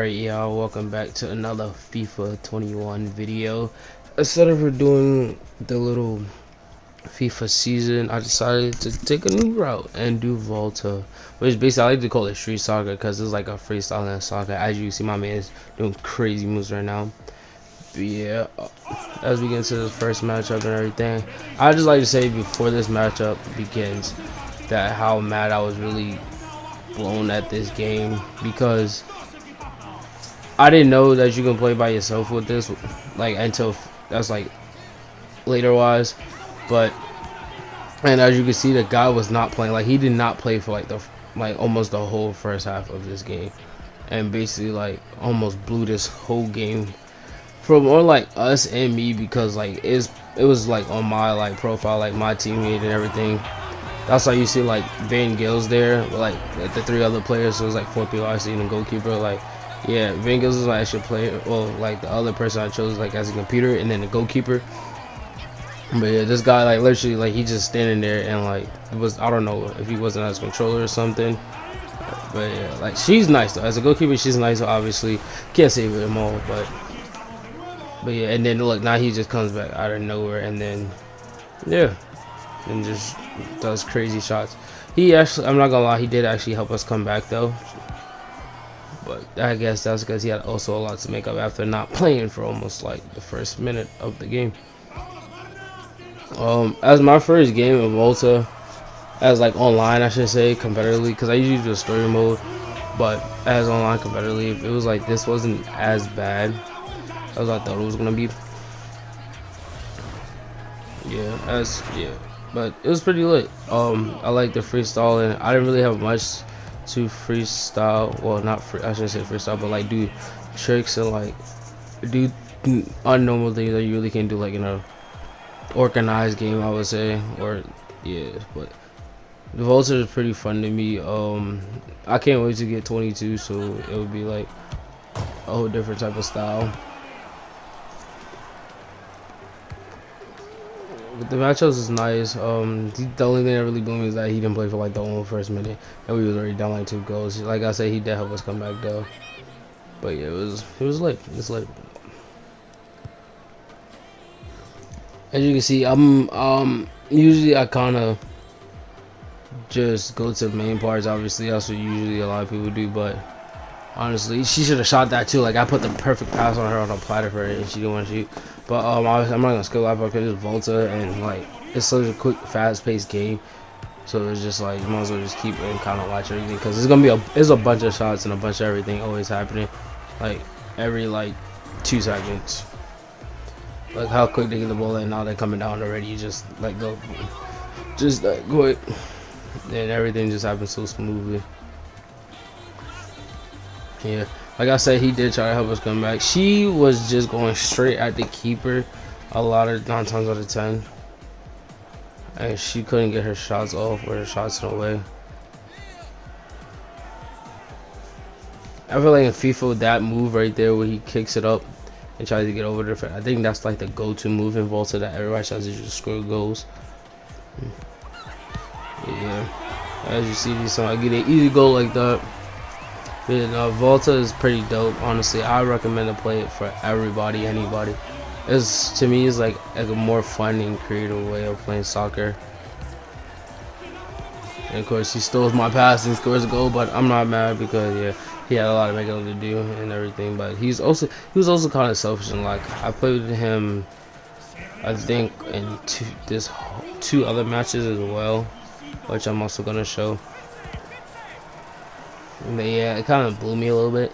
Alright, y'all, welcome back to another FIFA 21 video. Instead of doing the little FIFA season, I decided to take a new route and do Volta, which basically I like to call it street soccer because it's like a freestyling soccer. As you see, my man is doing crazy moves right now. But yeah, as we get into this first matchup and everything, I just like to say before this matchup begins that how mad I was really blown at this game, because I didn't know that you can play by yourself with this, like, until that's like later wise. But and as you can see, the guy was not playing. Like, he did not play for like almost the whole first half of this game, and basically like almost blew this whole game for more like us and me, because like it was like on my like profile, like my teammate and everything. That's why you see like Van Gaal's there, like the three other players. So it was like 4 people I see, and the goalkeeper. Like, yeah, Van Gaal's is my actual player. Well, like the other person I chose like as a computer, and then the goalkeeper. But yeah, this guy like literally like he just standing there, and like it was, I don't know if he wasn't as a controller or something. But yeah, like she's nice though. As a goalkeeper, she's nice. Obviously, can't save them all, but yeah. And then look, now he just comes back out of nowhere, and then yeah, and just does crazy shots. He actually, I'm not gonna lie, he did actually help us come back though. But I guess that's because he had also a lot to make up after not playing for almost like the first minute of the game. As my first game of Volta, as like online I should say, competitively, because I usually do a story mode, but as online competitively, it was like this wasn't as bad as I thought it was gonna be. Yeah, but it was pretty lit. I like the freestyling. I didn't really have much to freestyle. Well, not free, I shouldn't say freestyle, but like do tricks and like do unnormal things that you really can't do like in a organized game, I would say. Or yeah, but the Volta is pretty fun to me. I can't wait to get 22, so it would be like a whole different type of style. But the matchups is nice. The only thing that really blew me is that he didn't play for like the whole first minute, and we was already down like 2 goals. Like I said, he did help us come back though. But yeah, it was lit. It's lit. As you can see, I'm usually I kind of just go to the main parts. Obviously, that's what usually a lot of people do. But honestly, she should have shot that too. Like, I put the perfect pass on her on a platter for her, and she didn't want to shoot. But I'm not gonna skill life because it's Volta, and like it's such a quick, fast-paced game. So it's just like you might as well just keep it and kind of watch everything, because it's gonna be it's a bunch of shots and a bunch of everything always happening, like every like 2 seconds. Like how quick they get the ball, and now they're coming down already. You just like go, just like quick, and everything just happens so smoothly. Yeah, like I said, he did try to help us come back. She was just going straight at the keeper a lot of 9 times out of 10, and she couldn't get her shots off or her shots in the way. I feel like in FIFA, that move right there where he kicks it up and tries to get over the defense, I think that's like the go-to move in Volta that everybody tries to just score goals. Yeah, as you see, I get an easy goal like that. But Volta is pretty dope. Honestly, I recommend to play it for everybody, anybody. It's, to me, it's like a more fun and creative way of playing soccer. And of course, he stole my pass and scores a goal, but I'm not mad because yeah, he had a lot of making up to do and everything. But he was also kind of selfish, and like I played with him, I think in 2 other matches as well, which I'm also gonna show. But yeah, it kind of blew me a little bit.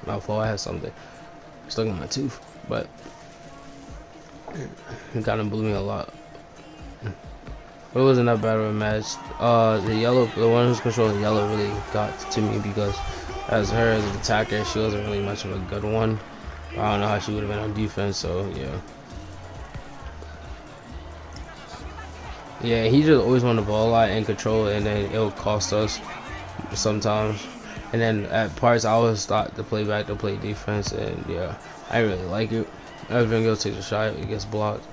My fault, I had something stuck in my tooth, but it kind of blew me a lot. But it wasn't that bad of a match. The one who's controlling yellow really got to me, because as her as an attacker, she wasn't really much of a good one. I don't know how she would have been on defense, so yeah. Yeah, he just always won the ball a lot and control it, and then it'll cost us sometimes. And then at parts, I always thought to play back to play defense, and yeah, I really like it. As Van Gaal takes a shot, it gets blocked.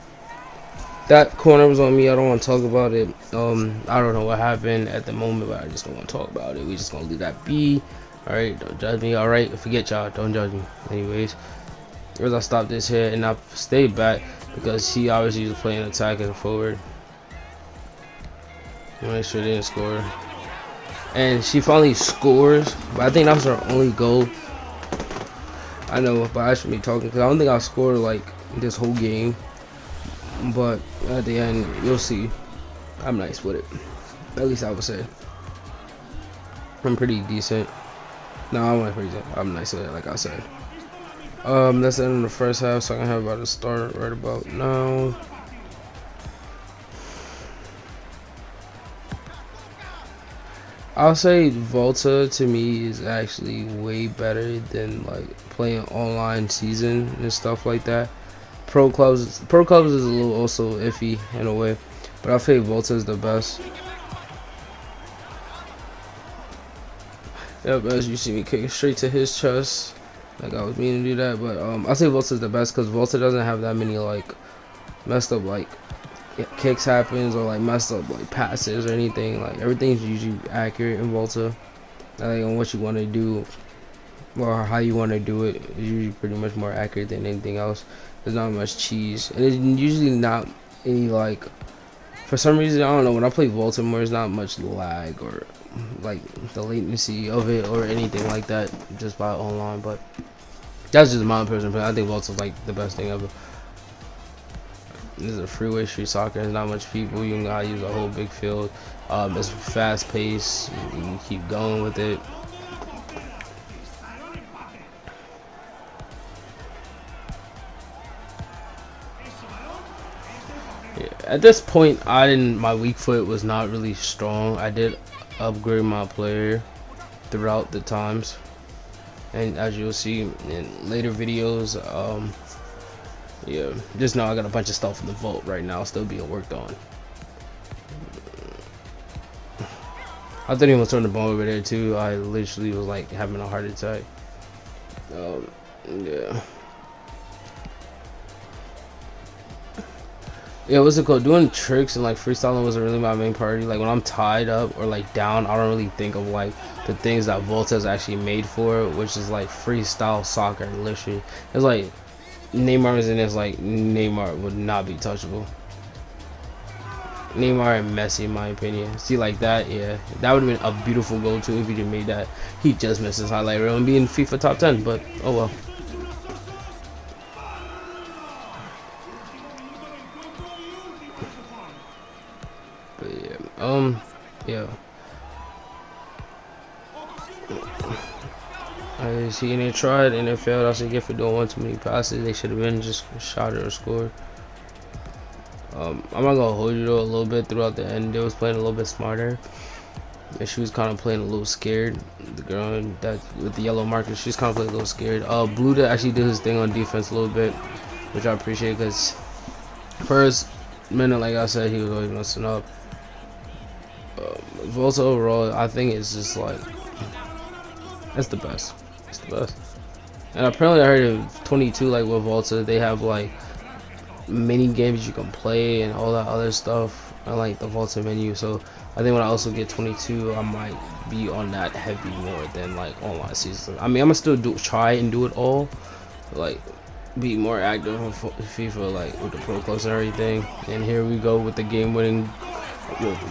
That corner was on me. I don't want to talk about it. I don't know what happened at the moment, but I just don't want to talk about it. We just gonna leave that be. Alright, don't judge me. Alright, forget y'all. Don't judge me. Anyways, as I stopped this here and I stayed back because he obviously was playing attack and forward. Make sure they didn't score. And she finally scores, but I think that was her only goal. I know, but I should be talking because I don't think I scored like this whole game. But at the end, you'll see. I'm nice with it. At least I would say. I'm pretty decent. No, I'm not pretty decent. I'm nice with it, like I said. That's the end of the first half. Second half about to start right about now. I'll say Volta to me is actually way better than like playing online season and stuff like that. Pro clubs is a little also iffy in a way, but I think Volta is the best. Yep, as you see me kicking straight to his chest, like I was meaning to do that, but I say Volta is the best because Volta doesn't have that many like messed up like kicks happens or like messed up like passes or anything. Like everything's usually accurate in Volta. Like on what you want to do or how you want to do it is usually pretty much more accurate than anything else. There's not much cheese, and it's usually not any like. For some reason, I don't know. When I play Volta more, there's not much lag or like the latency of it or anything like that. Just by online, but that's just my personal opinion. I think Volta's like the best thing ever. This is a freeway street soccer. There's not much people. You gotta use a whole big field. It's fast paced. You can keep going with it. Yeah. At this point, my weak foot was not really strong. I did upgrade my player throughout the times, and as you'll see in later videos, yeah, just know I got a bunch of stuff in the vault right now still being worked on. I thought he was turning the ball over there too. I literally was like having a heart attack. Yeah. Yeah, what's it called? Doing tricks and like freestyling wasn't really my main priority. Like when I'm tied up or like down, I don't really think of like the things that Volta is actually made for, which is like freestyle soccer. Literally, it's like Neymar is in this. Like Neymar would not be touchable. Neymar and Messi, in my opinion. See, like that, yeah, that would have been a beautiful goal too if he didn't make that. He just missed his highlight reel and be in FIFA top 10, but oh well. But yeah, yeah. I see, and they tried and they failed. I should get for doing one too many passes. They should have been just shot it or scored. I'm not gonna hold you though a little bit throughout the end. They was playing a little bit smarter, and she was kind of playing a little scared. The girl that with the yellow marker, she's kind of playing a little scared. Blue that actually did his thing on defense a little bit, which I appreciate because first minute, like I said, he was always messing up. Volta overall, I think it's just like it's the best. It's the best. And apparently, I heard in 22, like with Volta, they have like mini games you can play and all that other stuff. I like the Volta menu, so I think when I also get 22, I might be on that heavy more than like online season. I mean, I'm gonna still try and do it all, like be more active on FIFA, like with the pro clubs and everything. And here we go with the game-winning.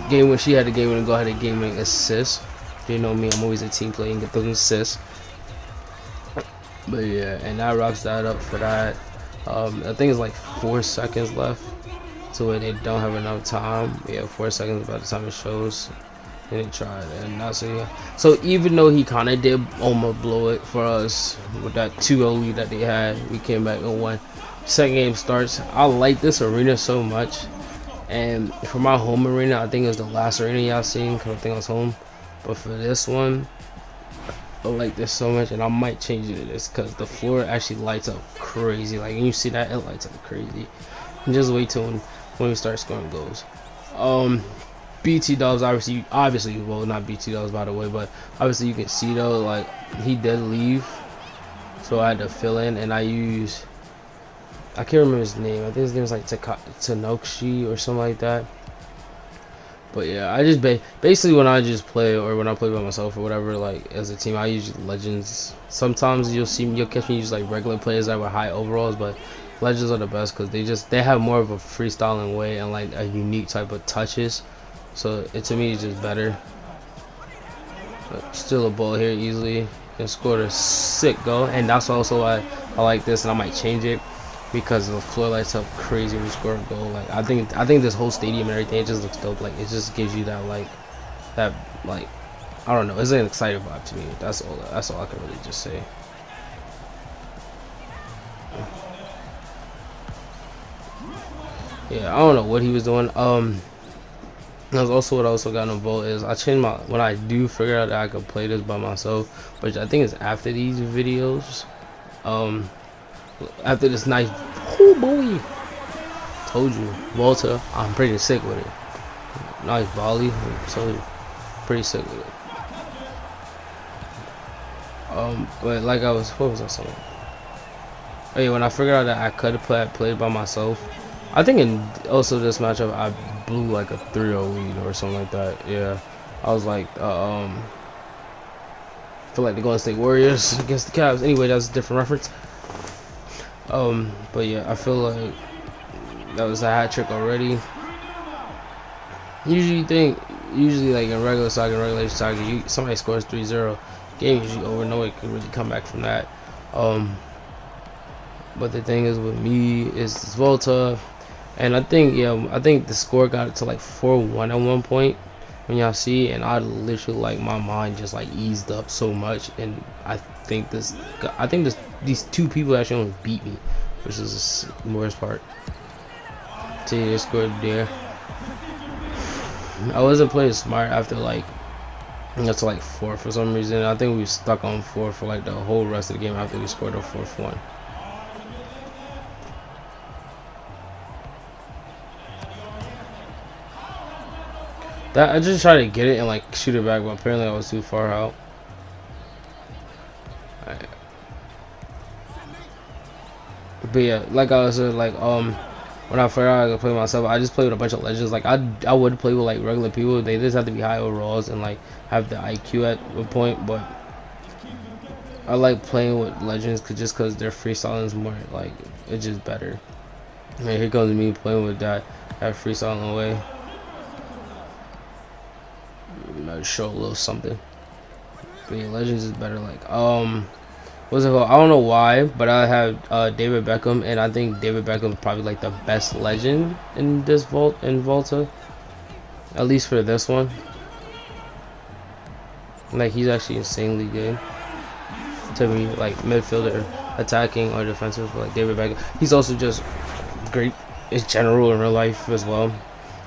When she had the game-winning, go ahead and game-winning assist. You know me, I'm always a team player and get those assists. But yeah, and that wraps that up for that. I think it's like 4 seconds left to it. They don't have enough time. Yeah, 4 seconds by the time it shows. And they tried, and that's it. Yeah. So even though he kind of did almost blow it for us with that 2-0 lead that they had, we came back and won. Second game starts. I like this arena so much, and for my home arena, I think it was the last arena y'all seen because I think I was home. But for this one, I like this so much, and I might change it to this because the floor actually lights up crazy. Like, when you see that, it lights up crazy. And just wait till when we start scoring goals. BT Dubs, obviously, well, not BT Dubs by the way, but obviously you can see though, like he did leave, so I had to fill in, and I can't remember his name. I think his name was like Tanokshi or something like that. But yeah, I just basically when I just play or when I play by myself or whatever, like as a team, I use legends. Sometimes you'll catch me use like regular players that were high overalls, but legends are the best because they have more of a freestyling way and like a unique type of touches. So to me, it's just better. But still a ball here easily and scored a sick goal, and that's also why I like this, and I might change it because the floor lights up crazy when you score a goal. Like I think this whole stadium and everything, it just looks dope. Like it just gives you that like I don't know, it's an exciting vibe to me. That's all I can really just say. Yeah, I don't know what he was doing. That's also what I also got in Volt is I changed my when I do figure out that I can play this by myself, which I think is after these videos. After this nice, oh boy, told you, Volta, I'm pretty sick with it. Nice volley, told you, pretty sick with it. But like what was I saying? Oh yeah, when I figured out that I could have played by myself, I think in also this matchup I blew like a 3-0 lead or something like that. Yeah, I was like, feel like the Golden State Warriors against the Cavs. Anyway, that's a different reference. But yeah, I feel like that was a hat trick already. Usually like in regular soccer, regulation soccer, somebody scores 3-0, game usually over. No one can really come back from that. But the thing is with me is this Volta, and I think the score got to like 4-1 at one point when y'all see, and I literally like my mind just like eased up so much, and I think these two people actually almost beat me, which is the worst part. See, they scored there. I wasn't playing smart after like that's like 4 for some reason. I think we were stuck on 4 for like the whole rest of the game after we scored the 4th one. That I just tried to get it and like shoot it back, but apparently I was too far out. Right. But yeah, like I was like when I figured out I could play myself, I just played with a bunch of legends. Like I would play with like regular people. They just have to be high overalls and like have the IQ at a point. But I like playing with legends because their freestyling is more like it's just better. And here comes me playing with that freestyling way. Might show a little something. But yeah, legends is better. Like what's it called? I don't know why, but I have David Beckham, and I think David Beckham is probably like the best legend in this Volta, at least for this one. Like he's actually insanely good to me, like midfielder, attacking or defensive. Like David Beckham, he's also just great in general in real life as well.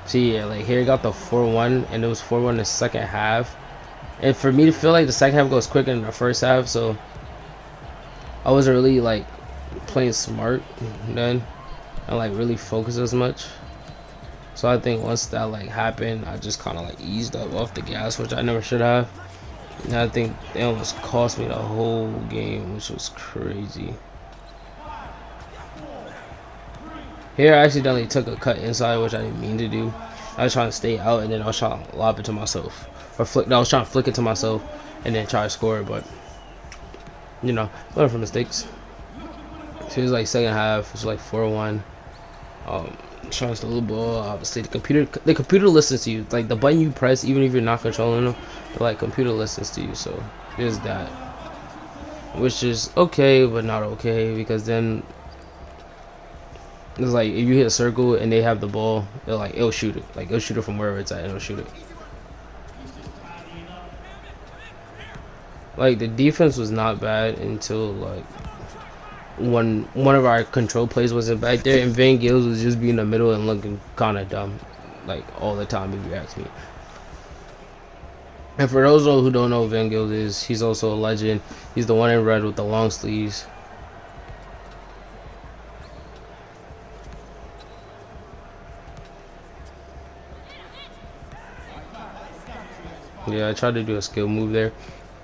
See, yeah, like here got the 4-1, and it was 4-1 in the second half. And for me to feel like the second half goes quicker than the first half, so I wasn't really like playing smart then and like really focused as much. So I think once that like happened, I just kind of like eased up off the gas, which I never should have. And I think it almost cost me the whole game, which was crazy. Here I accidentally took a cut inside, which I didn't mean to do. I was trying to stay out, and then I was trying to lob it to myself, or I was trying to flick it to myself, and then try to score. But you know, learn from mistakes. So it was like second half. It was like 4-1. Trying to steal the ball. Obviously, the computer listens to you. Like the button you press, even if you're not controlling them, the like computer listens to you. So there's that, which is okay, but not okay, because then it's like if you hit a circle and they have the ball, it'll shoot it. Like it'll shoot it from wherever it's at, and it'll shoot it. Like the defense was not bad until like one of our control plays wasn't back there, and Van Gils was just being in the middle and looking kind of dumb, like all the time if you ask me. And for those who don't know who Van Gils is, he's also a legend. He's the one in red with the long sleeves. Yeah, I tried to do a skill move there.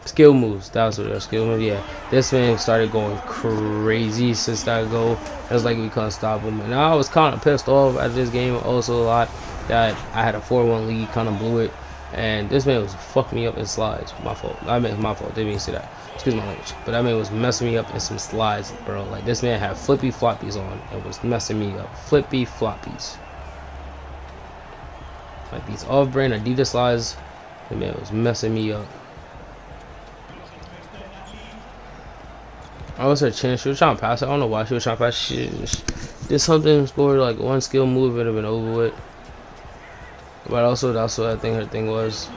Skill moves, that was what a skill move. Yeah, this man started going crazy since that goal. It was like we couldn't stop him, and I was kind of pissed off at this game also a lot that I had a 4-1 lead, kind of blew it, and this man was fucking me up in slides. My fault. I mean, my fault. Didn't mean to say that. Excuse my language. But that man was messing me up in some slides, bro. Like, this man had flippy floppies on and was messing me up. Flippy floppies. Like these off-brand Adidas slides, the man was messing me up. I was her chin. She was trying to pass it. I don't know why she was trying to pass. She did something, scored like one skill move, it'd have been over with. But also, that's what I think her thing was.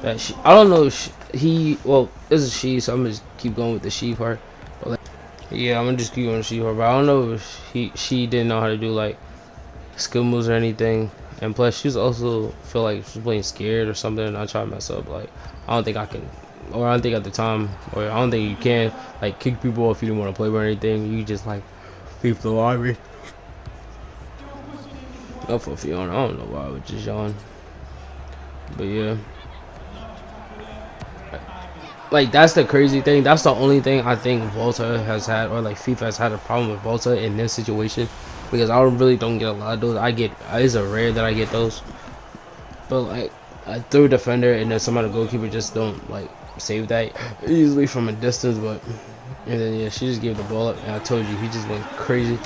That she, I don't know if well, this is she, so I'm gonna just keep going with the she part. But like, yeah, I'm gonna just keep going with the she part. But I don't know if she didn't know how to do like skill moves or anything. And plus, she was also feel like she was playing scared or something. And I try to mess up. Like, I don't think I can, or I don't think at the time, or I don't think you can like kick people off if you didn't want to play or anything. You just like beat the lobby. Up for Fiona. I don't know why I was just yawning. But yeah. Like, that's the crazy thing. That's the only thing I think Volta has had, or like FIFA has had a problem with Volta in this situation, because I really don't get a lot of those. It's a rare that I get those, but like I threw a defender and then some other goalkeeper just don't like save that easily from a distance. But and then yeah, she just gave the ball up, and I told you he just went crazy.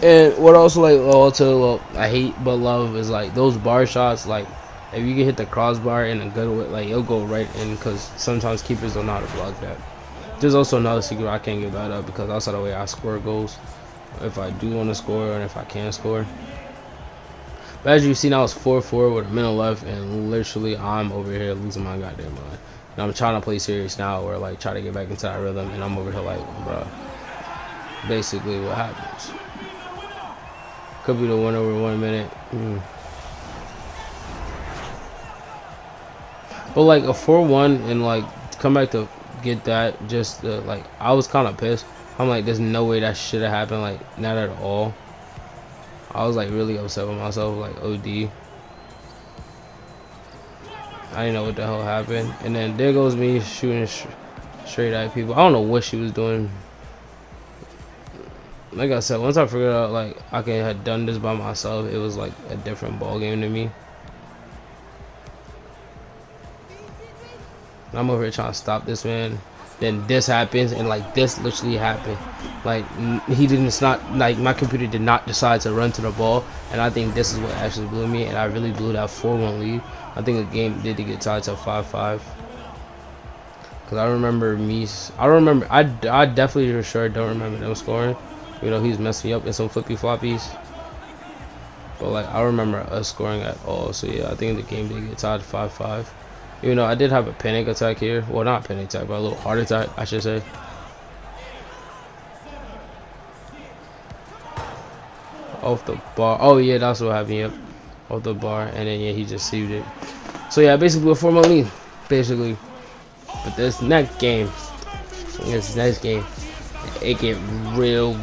And what also like Volta, well, I hate but love is like those bar shots. Like, if you can hit the crossbar in a good way, like, it'll go right in, because sometimes keepers don't know how to block that. There's also another secret, I can't give that up, because that's the way I score goals, if I do want to score and if I can score. But as you see now, it's 4-4 with a minute left, and literally I'm over here losing my goddamn mind. And I'm trying to play serious now, or like try to get back into that rhythm, and I'm over here like, bro, basically what happens. Could be the one over 1 minute. But like a 4-1 and like come back to get that, just like I was kind of pissed. I'm like, there's no way that should have happened. Like, not at all. I was like really upset with myself, like OD. I didn't know what the hell happened, and then there goes me shooting straight at people. I don't know what she was doing. Like I said, once I figured out like I could have done this by myself, it was like a different ball game to me. I'm over here trying to stop this man. Then this happens, and like this literally happened. Like, he didn't. It's not like my computer did not decide to run to the ball, and I think this is what actually blew me. And I really blew that 4-1 lead. I think the game did get tied to 5-5. Cause I remember me. I definitely for sure don't remember them scoring. You know, he's messing me up in some flippy floppies. But like, I remember us scoring at all. So yeah, I think the game did get tied to 5-5. Even though I did have a panic attack here. Well, not panic attack, but a little heart attack, I should say. Off the bar. Oh, yeah, that's what happened. Yep. Off the bar. And then, yeah, he just saved it. So, yeah, basically a 4-1 lead. Basically. But this next game, it get real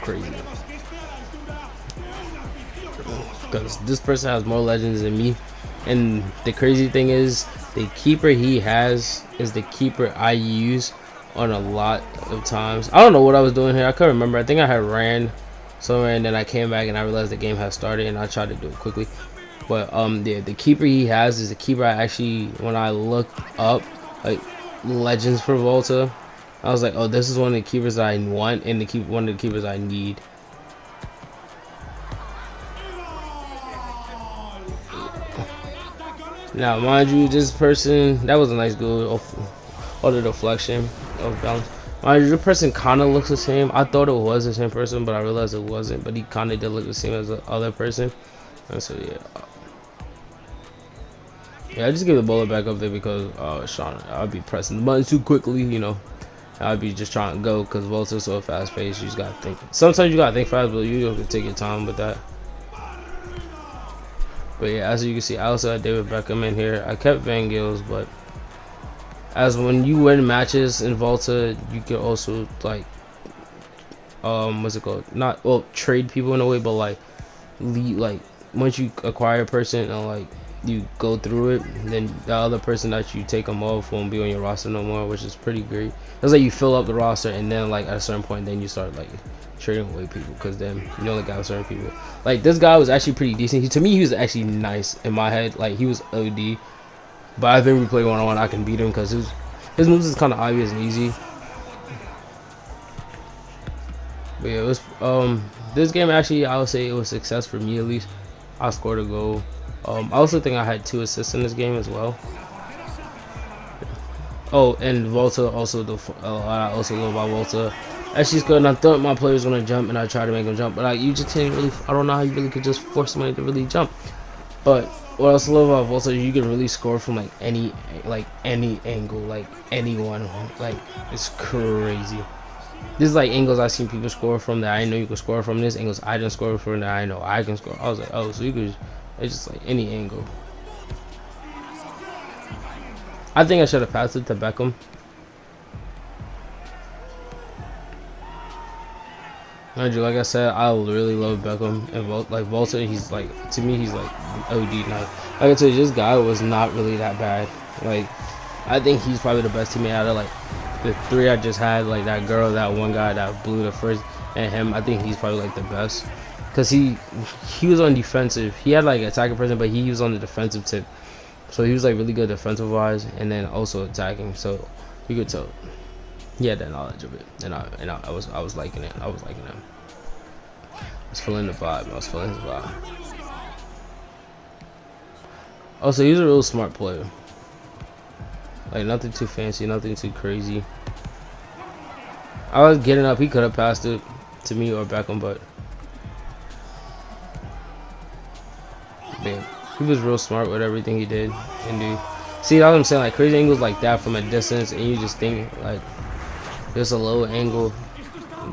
crazy. Because this person has more legends than me. And the crazy thing is, the keeper he has is the keeper I use on a lot of times. I don't know what I was doing here. I couldn't remember. I think I had ran somewhere, and then I came back and I realized the game had started, and I tried to do it quickly. But the keeper he has is the keeper I actually, when I looked up like legends for Volta, I was like, oh, this is one of the keepers I want, and one of the keepers I need. Now, mind you, this person, that was a nice goal of the deflection of balance. Mind you, the person kind of looks the same. I thought it was the same person, but I realized it wasn't. But he kind of did look the same as the other person. And so, yeah. Yeah, I just give the bullet back up there because I'd be pressing the button too quickly, you know. I'd be just trying to go because Volta's so fast paced. You just gotta think. Sometimes you gotta think fast, but you have to take your time with that. But yeah, as you can see, I also had David Beckham in here. I kept Van Gils, but as when you win matches in Volta, you can also like what's it called? Not well, trade people in a way, but like once you acquire a person and like you go through it, then the other person that you take them off won't be on your roster no more, which is pretty great. It's like you fill up the roster, and then like at a certain point, then you start like trading away people because then you only got certain people. Like this guy was actually pretty decent. To me, he was actually nice in my head. Like he was OD, but I think we play 1-on-1. I can beat him because his moves is kind of obvious and easy. But yeah, it was this game actually I would say it was a success for me at least. I scored a goal. I also think I had 2 assists in this game as well. Oh, and Volta also I also love about Volta. Actually, it's good. And I thought my player was gonna jump, and I tried to make him jump, but like you just can't really. I don't know how you really could just force somebody to really jump. But what I also love about Volta is you can really score from like any angle, like anyone. Like it's crazy. This is like angles I've seen people score from that I didn't know you could score from. This angles I didn't score from that I know I can score. I was like, oh, so you could. It's just like any angle. I think I should have passed it to Beckham. Mind you, like I said, I really love Beckham and Volta. He's like, to me, he's like OD now. Like I told you, this guy was not really that bad. Like, I think he's probably the best teammate out of like the 3 I just had. Like that girl, that one guy that blew the first, and him. I think he's probably like the best because he was on defensive. He had like attacking person, but he was on the defensive tip. So he was like really good defensive wise, and then also attacking. So you could tell he had that knowledge of it, and I was liking it. I was liking him. I was feeling the vibe. I was feeling his vibe. Also, he's a real smart player. Like nothing too fancy, nothing too crazy. I was getting up. He could have passed it to me or Beckham, but man, he was real smart with everything he did and do. See, that's what I'm saying. Like crazy angles like that from a distance, and you just think like there's a low angle.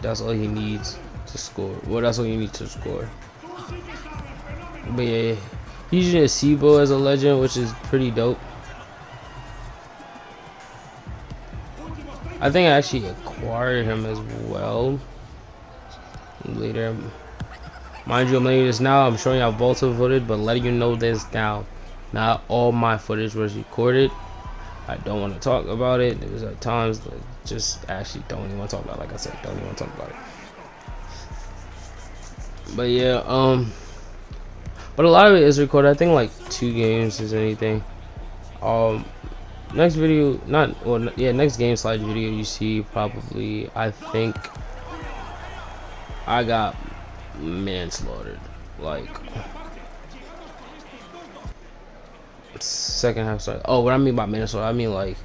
That's all he needs to score. Well, that's all you need to score. But yeah, he's using a Sibo as a legend, which is pretty dope. I think I actually acquired him as well later. Mind you, I'm letting you this now. I'm showing you how Volta footage, but letting you know this now. Not all my footage was recorded. I don't want to talk about it. There was at times that just actually don't even want to talk about it. Like I said, don't even want to talk about it. But yeah, but a lot of it is recorded. I think like 2 games is anything. Next video, next game slide video you see probably, I think I got manslaughtered. Like second half start. Oh, what I mean by manslaughter, I mean like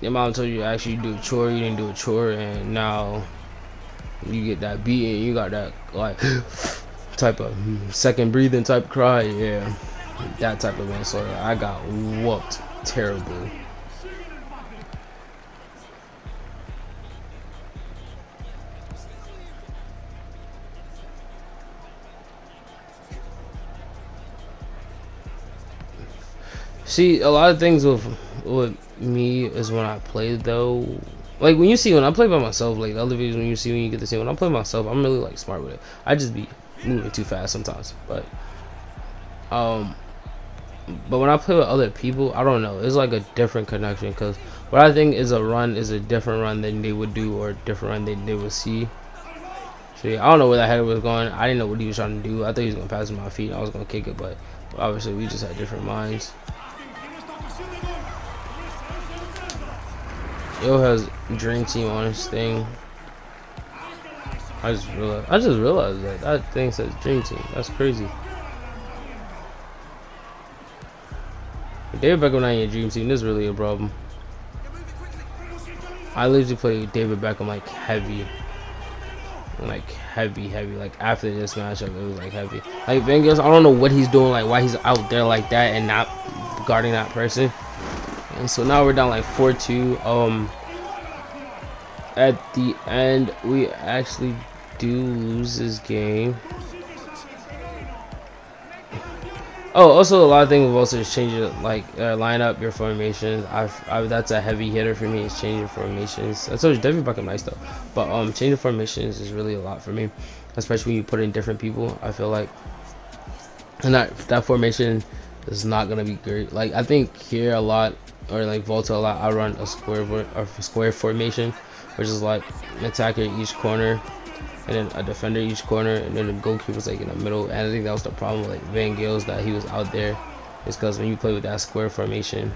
your mom told you to actually do a chore, you didn't do a chore, and now you get that beating, you got that like type of second breathing type cry. Yeah, that type of manslaughter. I got whooped terribly. See, a lot of things with me is when I play though. Like when I play by myself, like the other videos when you get to see when I play by myself, I'm really like smart with it. I just be moving too fast sometimes, but when I play with other people, I don't know. It's like a different connection because what I think is a run is a different run than they would do or a different run than they would see. So yeah, I don't know where that header was going. I didn't know what he was trying to do. I thought he was gonna pass it my feet. I was gonna kick it, but obviously we just had different minds. Yo has Dream Team on his thing. I just realized that thing says Dream Team. That's crazy. David Beckham not in your Dream Team. This is really a problem. I literally play David Beckham like heavy. Like heavy. Like after this matchup, it was like heavy. Like Vegas, I don't know what he's doing. Like why he's out there like that and not guarding that person. And so now we're down like 4-2. At the end, we actually do lose this game. Oh, also a lot of things we've also just changed it, like line up your formations. That's a heavy hitter for me. Is changing formations. That's always definitely fucking nice though. But changing formations is really a lot for me, especially when you put in different people. I feel like, and that formation is not gonna be great. Like I think here a lot, or like Volta a lot, I run a square formation, which is like an attacker each corner, and then a defender each corner, and then the goalkeeper's like in the middle. And I think that was the problem with like Van Gaal's, that he was out there, is because when you play with that square formation,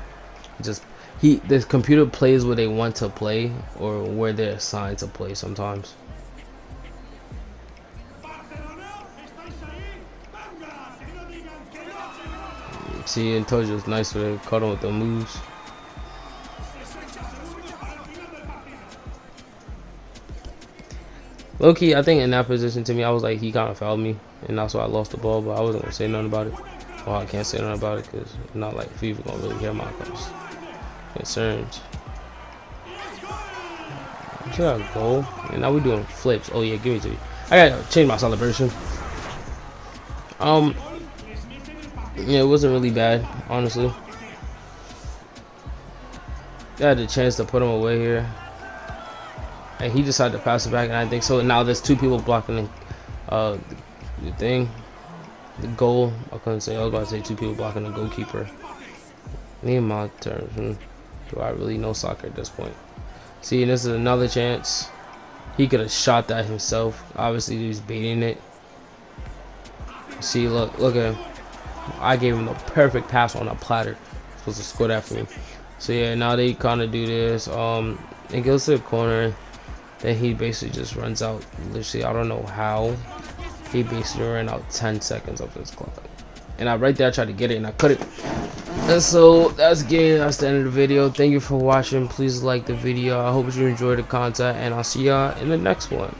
the computer plays where they want to play or where they're assigned to play sometimes. See, and told you it's nice when they caught him with the moves. Low-key, I think in that position, to me, I was like, he kind of fouled me, and that's why I lost the ball, but I wasn't going to say nothing about it. Well, I can't say nothing about it because it's not like FIFA going to really hear my concerns. Should I goal? And now we're doing flips. Oh, yeah, give me to me. I got to change my celebration. Yeah, it wasn't really bad, honestly. I had the chance to put him away here, and he decided to pass it back, and I think so. Now there's two people blocking the thing, the goal. I couldn't say. I was about to say two people blocking the goalkeeper. Me and my turn. Do I really know soccer at this point? See, and this is another chance. He could have shot that himself. Obviously, he was baiting it. See, look at him. I gave him the perfect pass on a platter. Supposed to score that for me. So yeah, now they kind of do this. It goes to the corner. Then he basically just runs out. Literally, I don't know how. He basically ran out 10 seconds of his clock. And right there, I tried to get it and I couldn't. And so that's game. That's the end of the video. Thank you for watching. Please like the video. I hope you enjoyed the content, and I'll see y'all in the next one.